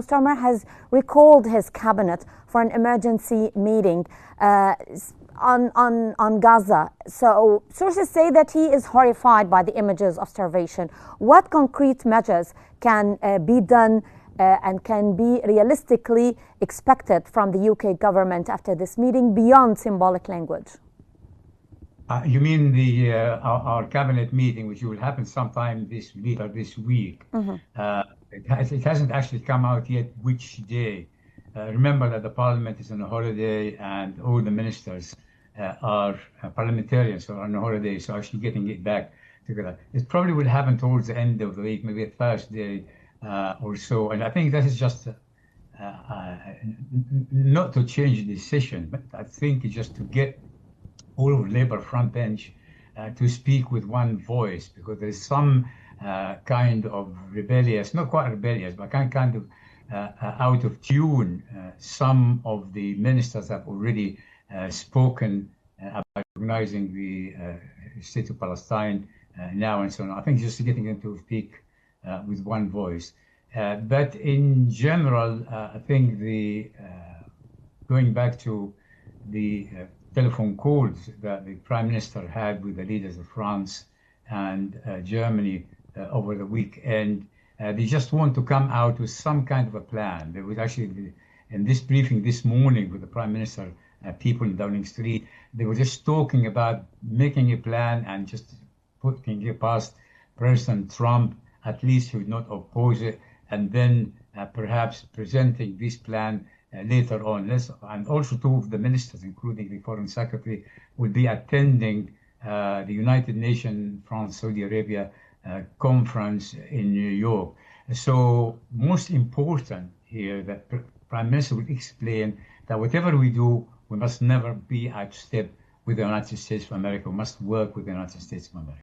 Starmer has recalled his cabinet for an emergency meeting on Gaza. So sources say that he is horrified by the images of starvation. What concrete measures can be done and can be realistically expected from the UK government after this meeting beyond symbolic language? You mean our cabinet meeting, which will happen sometime this week or this week? It hasn't actually come out yet which day. Remember that the parliament is on a holiday and all the ministers are parliamentarians who are on a holiday, so actually getting it back together. It probably will happen towards the end of the week, maybe a Thursday or so. And I think that is just not to change the decision, but I think it's just to get all of Labour front bench to speak with one voice, because there is some kind of rebellious, not quite rebellious, but kind of out of tune. Some of the ministers have already spoken about recognizing the state of Palestine now and so on. I think just getting them to speak with one voice. But in general, I think going back to the telephone calls that the Prime Minister had with the leaders of France and Germany over the weekend, they just want to come out with some kind of a plan. There was actually, in this briefing this morning with the Prime Minister, people in Downing Street, they were just talking about making a plan and just putting it past President Trump, at least he would not oppose it, and then perhaps presenting this plan later on. And also two of the ministers, including the Foreign Secretary, will be attending the United Nations France-Saudi Arabia conference in New York. So most important here, that Prime Minister will explain that whatever we do, we must never be out of step with the United States of America. We must work with the United States of America.